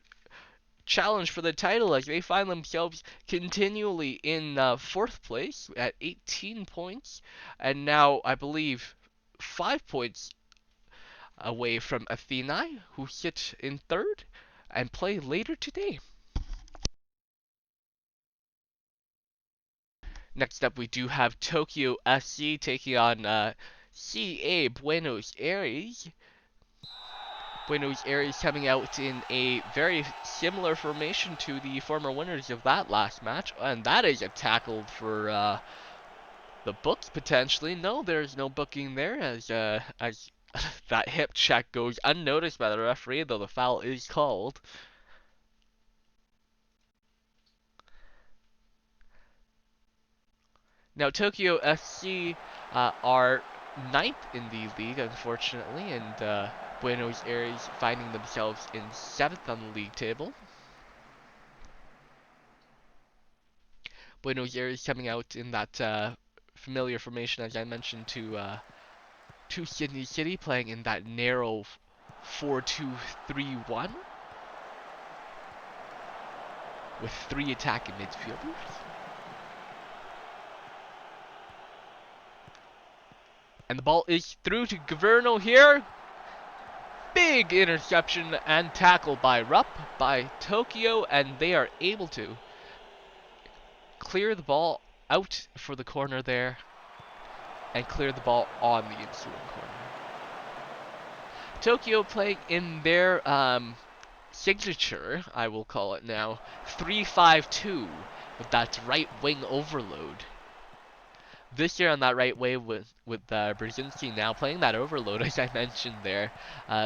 challenge for the title as they find themselves continually in 4th place at 18 points, and now I believe 5 points away from Athênai, who sit in 3rd and play later today. Next up, we do have Tokyo SC taking on CA Buenos Aires. Buenos Aires coming out in a very similar formation to the former winners of that last match. And that is a tackle for the books, potentially. No, there's no booking there as that hip check goes unnoticed by the referee, though the foul is called. Now, Tokyo SC are 9th in the league, unfortunately, and Buenos Aires finding themselves in 7th on the league table. Buenos Aires coming out in that familiar formation, as I mentioned, to Sydney City, playing in that narrow 4-2-3-1 with 3 attacking midfielders. And the ball is through to Governo here. Big interception and tackle by Rupp by Tokyo, and they are able to clear the ball out for the corner there and clear the ball on the ensuing corner. Tokyo playing in their signature, I will call it now, 3-5-2 with that right wing overload. This year on that right way with Brzezinski now playing that overload, as I mentioned there.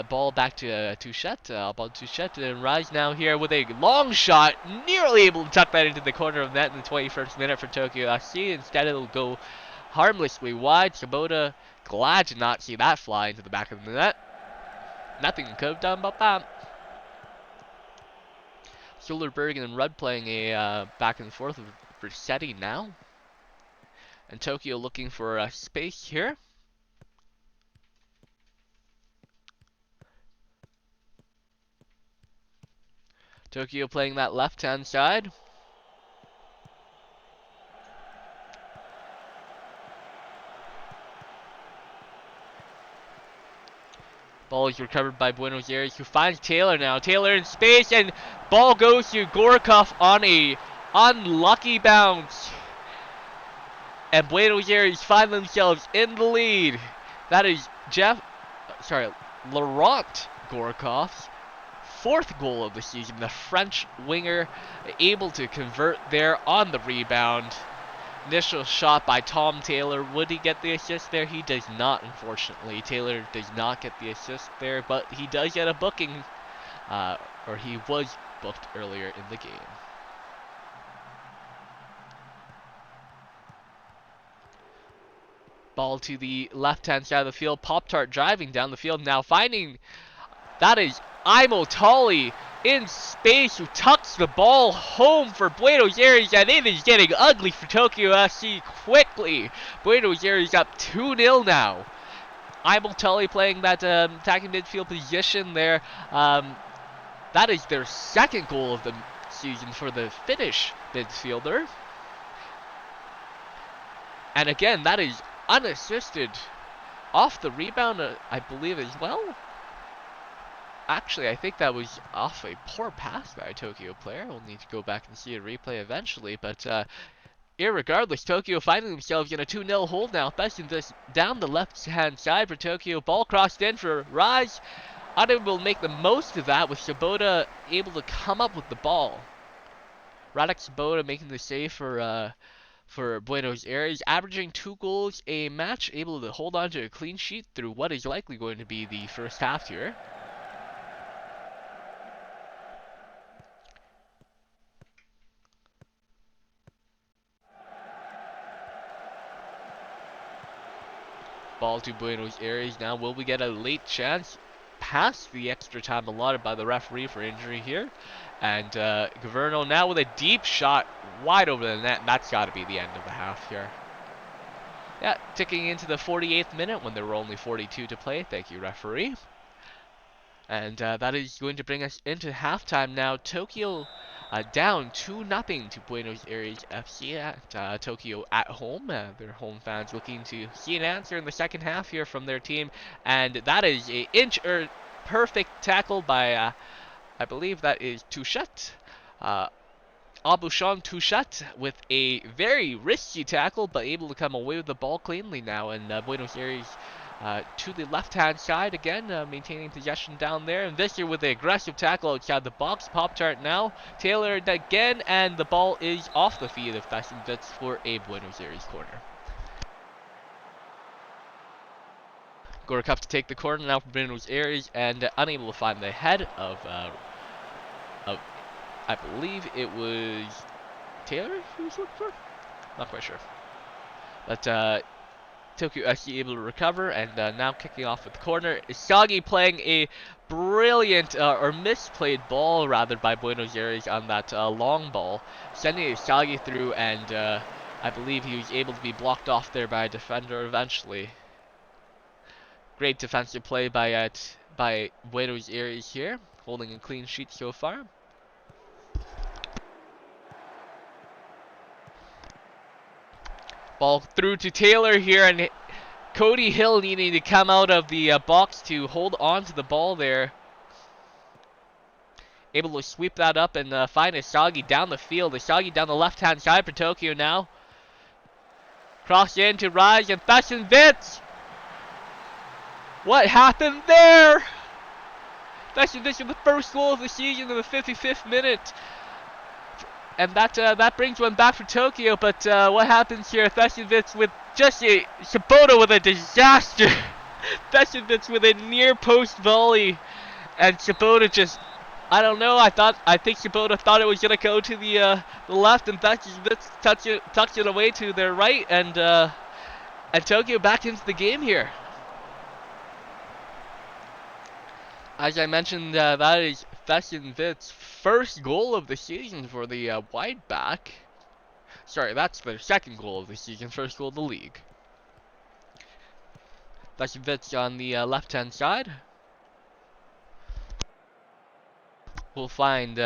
Ball back to Touchette, ball to Touchette, and Rise now here with a long shot, nearly able to tuck that into the corner of net in the 21st minute for Tokyo FC. Instead it'll go harmlessly wide. Sabota glad to not see that fly into the back of the net. Nothing could have done about that. Solerberg and Rudd playing a back and forth with Versetti now. And Tokyo looking for space here. Tokyo playing that left-hand side. Ball is recovered by Buenos Aires, who finds Taylor now. Taylor in space, and ball goes to Gorokov on a unlucky bounce. And Buenos Aires find themselves in the lead. That is Laurent Gorokov's 4th goal of the season. The French winger able to convert there on the rebound. Initial shot by Tom Taylor. Would he get the assist there? He does not, unfortunately. Taylor does not get the assist there, but he does get a booking, or he was booked earlier in the game. Ball to the left-hand side of the field. Pop-Tart driving down the field now, finding that is Imo Tully in space, who tucks the ball home for Buenos Aires, and it is getting ugly for Tokyo FC quickly. Buenos Aires up 2-0 now. Imo Tully playing that attacking midfield position there. That is their 2nd goal of the season for the Finnish midfielder. And again, that is unassisted off the rebound, I believe, as well. Actually, I think that was off a poor pass by a Tokyo player. We'll need to go back and see a replay eventually. But irregardless, Tokyo finding themselves in a 2-0 hold now. Besting this down the left-hand side for Tokyo. Ball crossed in for Rise. Unable to make the most of that, with Sabota able to come up with the ball. Radek Sabota making the save for Buenos Aires, averaging 2 goals a match, able to hold on to a clean sheet through what is likely going to be the first half here. Ball to Buenos Aires now. Will we get a late chance past the extra time allotted by the referee for injury here? And Governo now with a deep shot wide over the net, and that's got to be the end of the half here. Yeah, ticking into the 48th minute when there were only 42 to play. Thank you, referee. And that is going to bring us into halftime now. Tokyo down 2-0 to Buenos Aires FC at Tokyo at home. Their home fans looking to see an answer in the second half here from their team. And that is a perfect tackle by, I believe that is Touchette. Abouchon Touchette with a very risky tackle, but able to come away with the ball cleanly now. And Buenos Aires to the left-hand side again, maintaining possession down there. And this year with the aggressive tackle outside the box. Pop-Tart now tailored again, and the ball is off the feet of That's for a Buenos Aires corner. Gorokov to take the corner now for Buenos Aires, and unable to find the head of I believe it was Taylor who was looking for? Not quite sure. But Tokyo FC able to recover, and now kicking off with the corner. Isagi playing a brilliant, or misplayed ball rather, by Buenos Aires on that long ball. Sending Isagi through, and I believe he was able to be blocked off there by a defender eventually. Great defensive play by Buenos Aires here, holding a clean sheet so far. Ball through to Taylor here, and Cody Hill needing to come out of the box to hold on to the ball there. Able to sweep that up and find Isagi down the field. Isagi down the left-hand side for Tokyo now. Cross in to Rise, and Fessin Vitz! What happened there? That's the first goal of the season in the 55th minute. And that brings one back for Tokyo, but what happens here? Thesevich with just a Sabota with a disaster. Thesevich with a near post volley, and Sabota just, I don't know. I think Sabota thought it was gonna go to the left, and Thesevich tucked it away to their right, and Tokyo back into the game here. As I mentioned, that is Thessevich's first goal of the season for the wide back. Sorry, that's their second goal of the season, first goal of the league. Thesevich on the left-hand side. We'll find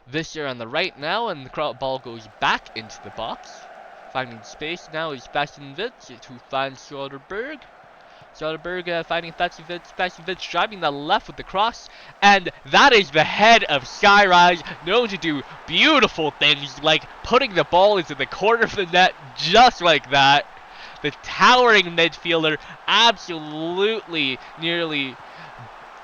Visser on the right now, and the ball goes back into the box. Finding space now is Thesevich, who finds Soderberg. Soderberg finding Thesevich. Thesevich driving the left with the cross. And that is the head of Skyrise, known to do beautiful things like putting the ball into the corner of the net just like that. The towering midfielder absolutely nearly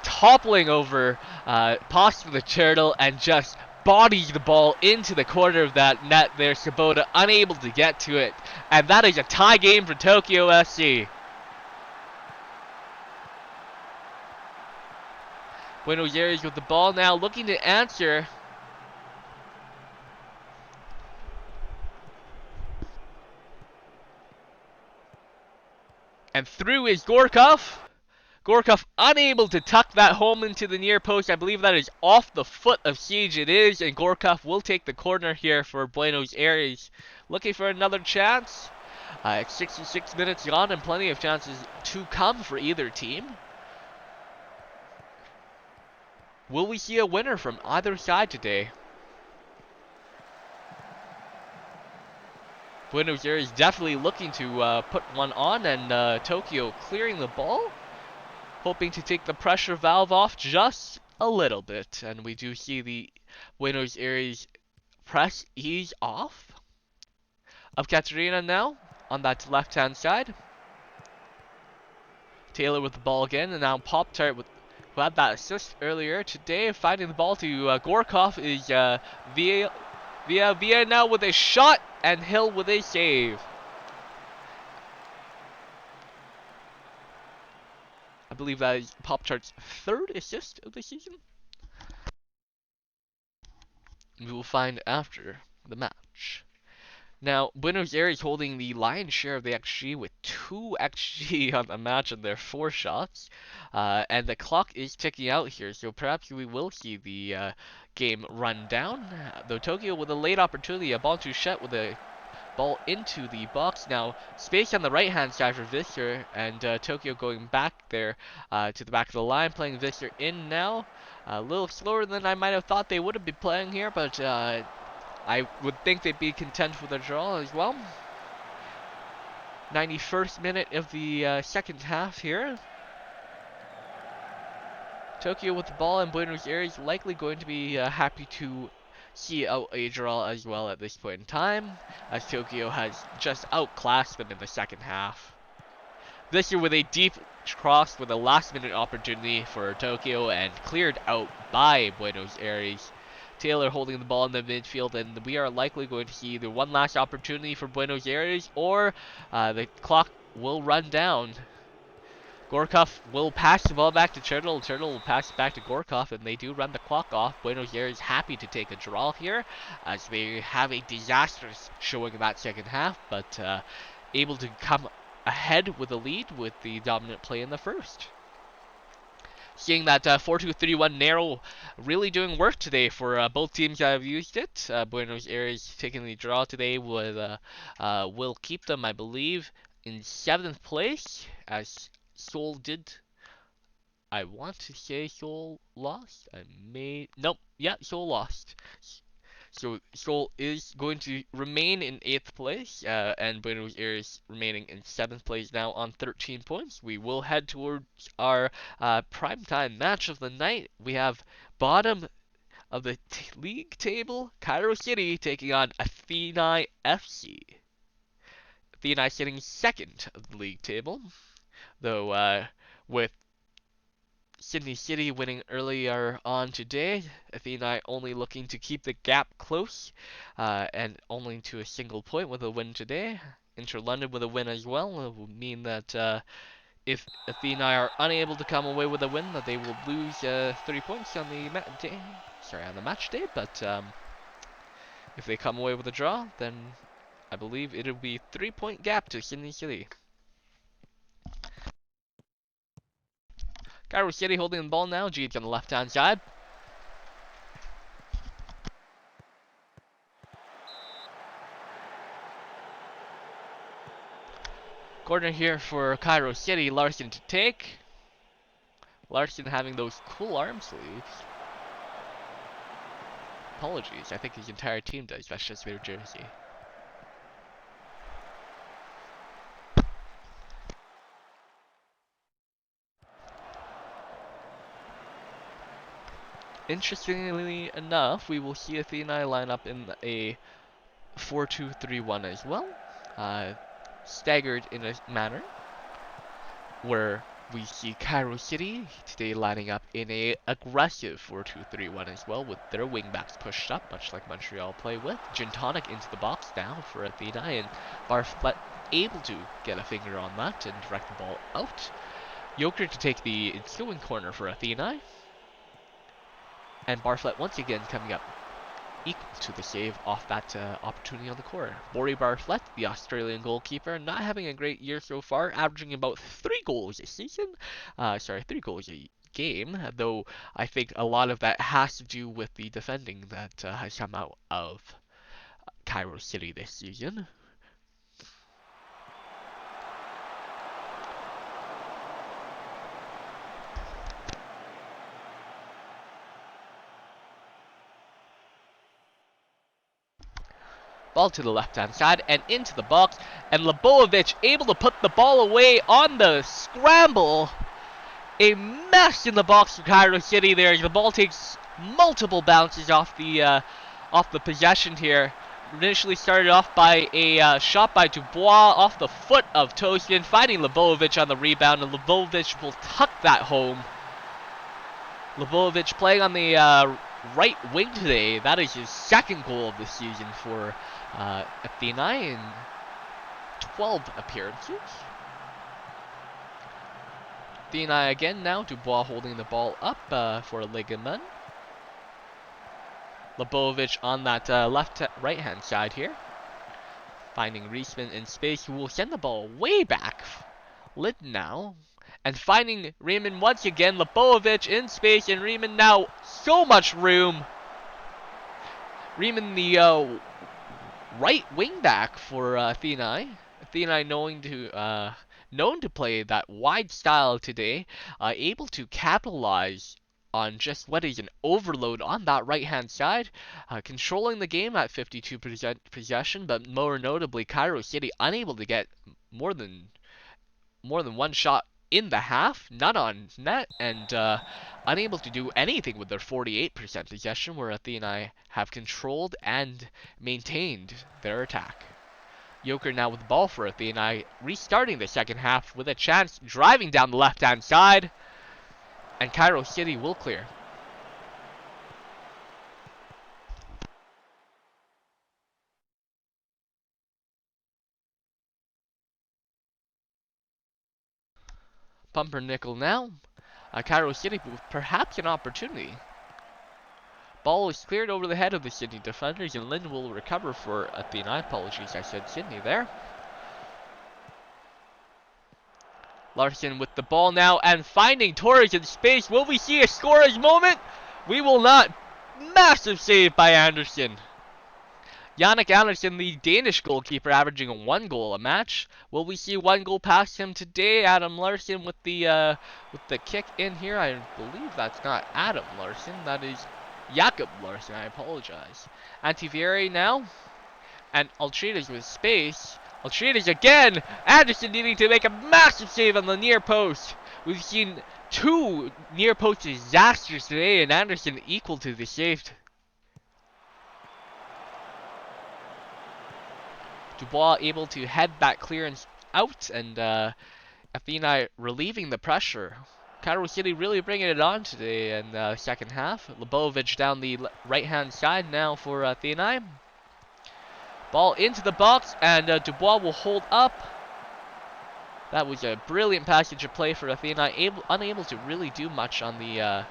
toppling over Pasta the Turtle and just bodies the ball into the corner of that net there. Sabota unable to get to it. And that is a tie game for Tokyo SC. Buenos Aires with the ball now, looking to answer. And through is Gorkov. Gorkov unable to tuck that home into the near post. I believe that is off the foot of Siege. It is, and Gorkov will take the corner here for Buenos Aires. Looking for another chance. 66 minutes gone and plenty of chances to come for either team. Will we see a winner from either side today? Buenos Aires definitely looking to put one on, and Tokyo clearing the ball. Hoping to take the pressure valve off just a little bit. And we do see the Buenos Aires press ease off. Of Catalunya now on that left-hand side. Taylor with the ball again, and now Pop-Tart with who had that assist earlier today, finding the ball to Gorkov is Villa now with a shot, and Hill with a save. I believe that is Pop-Tart's third assist of the season. We will find after the match. Now, Buenos Aires holding the lion's share of the XG with 2 XG on the match and their 4 shots. And the clock is ticking out here, so perhaps we will see the game run down. Though Tokyo with a late opportunity, a ball to Shet with a ball into the box. Now, space on the right-hand side for Visser, and Tokyo going back there to the back of the line, playing Visser in now. A little slower than I might have thought they would have been playing here, but I would think they'd be content with a draw as well. 91st minute of the second half here. Tokyo with the ball, and Buenos Aires likely going to be happy to see out a draw as well at this point in time, as Tokyo has just outclassed them in the second half. This year with a deep cross with a last minute opportunity for Tokyo and cleared out by Buenos Aires. Taylor holding the ball in the midfield, and we are likely going to see either one last opportunity for Buenos Aires or the clock will run down. Gorkov will pass the ball back to Turtle. Turtle will pass it back to Gorkov, and they do run the clock off. Buenos Aires happy to take a draw here, as they have a disastrous showing in that second half, but able to come ahead with a lead with the dominant play in the first. Seeing that 4-2-3-1 narrow really doing work today for both teams that have used it. Buenos Aires taking the draw today with will keep them, I believe, in 7th place, as Seoul did. I want to say Seoul lost. Nope. Yeah, Seoul lost. So Seoul is going to remain in 8th place, and Buenos Aires remaining in 7th place now on 13 points. We will head towards our primetime match of the night. We have bottom of the league table, Cairo City taking on Athênai FC. Athênai sitting 2nd of the league table, though with Sydney City winning earlier on today. Athênai only looking to keep the gap close, and only to a single point with a win today. Inter London with a win as well. It will mean that if Athênai are unable to come away with a win, that they will lose 3 points on the match day. But if they come away with a draw, then I believe it'll be 3-point gap to Sydney City. Cairo City holding the ball now. Jeeves on the left-hand side. Corner here for Cairo City. Larson to take. Larson having those cool arm sleeves. Apologies, I think his entire team does. That's just their jersey. Interestingly enough, we will see Athênai line up in a 4-2-3-1 as well. Staggered in a manner where we see Cairo City today lining up in a aggressive 4-2-3-1 as well, with their wingbacks pushed up, much like Montreal play with. Gintonic into the box now for Athênai, and Barflett able to get a finger on that and direct the ball out. Joker to take the ensuing corner for Athênai. And Barflett once again coming up equal to the save off that opportunity on the corner. Bori Barflett, the Australian goalkeeper, not having a great year so far, averaging about 3 goals a season. 3 goals a game, though I think a lot of that has to do with the defending that has come out of Cairo City this season. Ball to the left-hand side and into the box, and Lebovic able to put the ball away on the scramble. A mess in the box for Cairo City there. The ball takes multiple bounces off the possession here. Initially started off by a shot by Dubois off the foot of Tosin, finding Lebovic on the rebound, and Lebovic will tuck that home. Lebovic playing on the right wing today. That is his second goal of the season for Athênai in 12 appearances. Athênai again now. Dubois holding the ball up for Ligaman. Lebovic on that right-hand side here. Finding Reisman in space, who will send the ball way back. Lid now. And finding Riemann once again. Lebovic in space, and Riemann now so much room. Riemann, the right wing back for Athênai. Athênai known to play that wide style today, able to capitalize on just what is an overload on that right hand side, controlling the game at 52% possession, but more notably Cairo City unable to get more than one shot in the half, none on net, and unable to do anything with their 48% possession, where Athênai have controlled and maintained their attack. Joker now with the ball for Athênai, restarting the second half with a chance, driving down the left-hand side, and Cairo City will clear. Pumpernickel now. Cairo City with perhaps an opportunity. Ball is cleared over the head of the Sydney defenders, and Lynn will recover for Athênai. Apologies, I said Sydney there. Larson with the ball now and finding Torres in space. Will we see a scorer's moment? We will not. Massive save by Anderson. Jannik Andersen, the Danish goalkeeper, averaging 1 goal a match. Will we see 1 goal past him today? Adam Larson with the kick in here. I believe that's not Adam Larson. That is Jakob Larson. I apologize. Antivieri now. And Altrides with space. Altrides again. Anderson needing to make a massive save on the near post. We've seen 2 near post disasters today, and Anderson equal to the save. Dubois able to head that clearance out, and Athênai relieving the pressure Cairo City really bringing it on today in the second half. Lebovic down the right-hand side now for Athênai. Ball into the box, and Dubois will hold up. That was a brilliant passage of play for Athênai, unable to really do much on the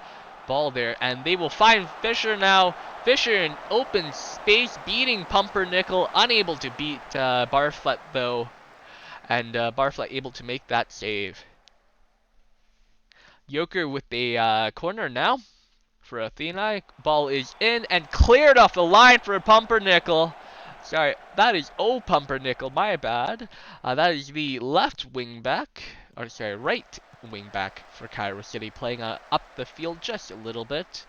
ball there. And they will find Fisher now. Fisher in open space, beating Pumpernickel, unable to beat Barflett though. And Barflett able to make that save. Joker with the corner now for Athênai. Ball is in and cleared off the line for Pumpernickel. Sorry, that is Pumpernickel, my bad. That is the left wing back, or sorry, right wing back for Cairo City, playing up the field just a little bit.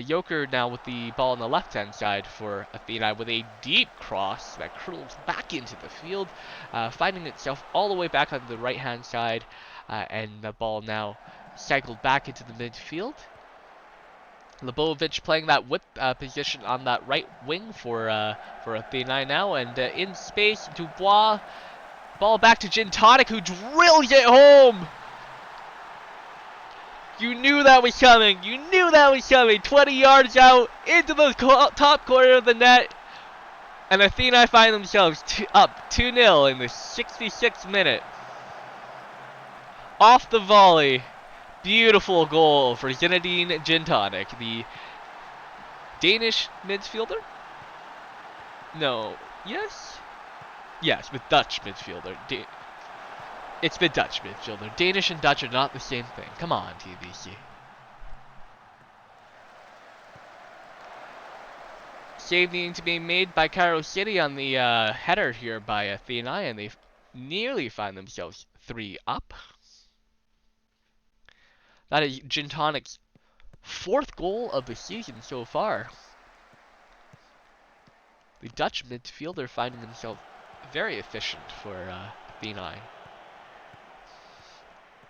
Joker now with the ball on the left-hand side for Athênai with a deep cross that curls back into the field, finding itself all the way back on the right-hand side, and the ball now cycled back into the midfield. Lebovic playing that whip position on that right wing for Athênai now, and in space, Dubois, ball back to Gintonic, who drills it home. You knew that was coming. You knew that was coming. 20 yards out into the top corner of the net, and Athênai find themselves up 2-0 in the 66th minute. Off the volley. Beautiful goal for Zinedine Gintonic, the Danish midfielder? No. Yes? Yes, the Dutch midfielder. It's the Dutch midfielder. Danish and Dutch are not the same thing. Come on, TVC. Save needing to be made by Cairo City on the header here by Athênai, and they nearly find themselves 3 up. That is Gintonic's 4th goal of the season so far. The Dutch midfielder finding himself very efficient for Athênai.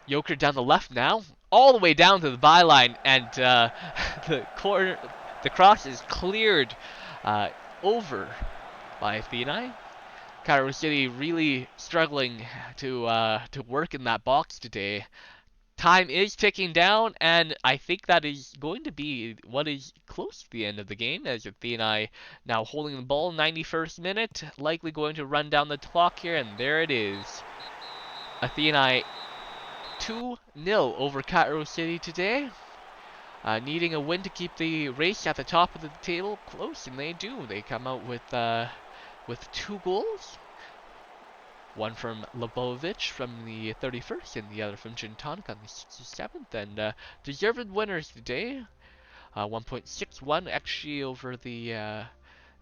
Joker down the left now, all the way down to the byline, and the cross is cleared over by Athênai. Cairo City really struggling to work in that box today. Time is ticking down, and I think that is going to be what is close to the end of the game, as Athênai now holding the ball, 91st minute, likely going to run down the clock here, and there it is. Athênai 2-0 over Cairo City today, needing a win to keep the race at the top of the table close, and they do. They come out with 2 goals. One from Lebovic from the 31st, and the other from Gintonic on the 67th. And deserved winners today. 1.61 XG over the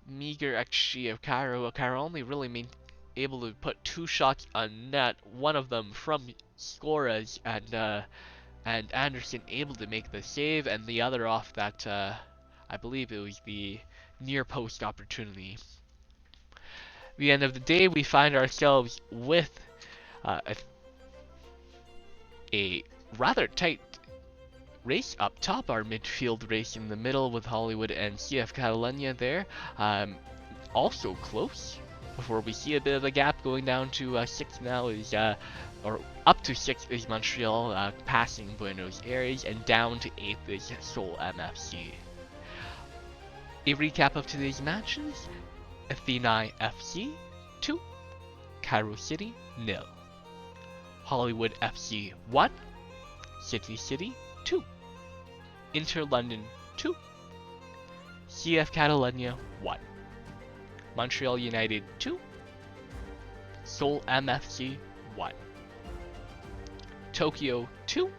meager XG of Cairo. Cairo only really able to put 2 shots on net. One of them from Scoras, and Anderson able to make the save, and the other off that I believe it was the near post opportunity. The end of the day, we find ourselves with a rather tight race up top. Our midfield race in the middle with Hollywood and CF Catalunya there. Also close. Before we see a bit of a gap going down to 6 now is, or up to 6 is Montreal, passing Buenos Aires, and down to 8th is Seoul MFC. A recap of today's matches. Athênai FC 2, Cairo City 0, Hollywood FC 1, City 2, Inter London 2, CF Catalunya 1, Montreal United 2, Seoul MFC 1, Tokyo 2,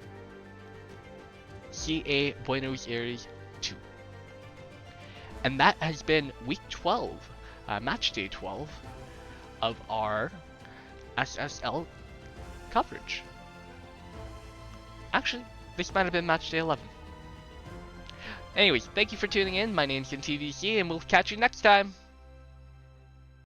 CA Buenos Aires 2. And that has been week 12. Match day 12 of our SSL coverage. Actually, this might have been match day 11. Anyways, thank you for tuning in. My name's TVC, and we'll catch you next time.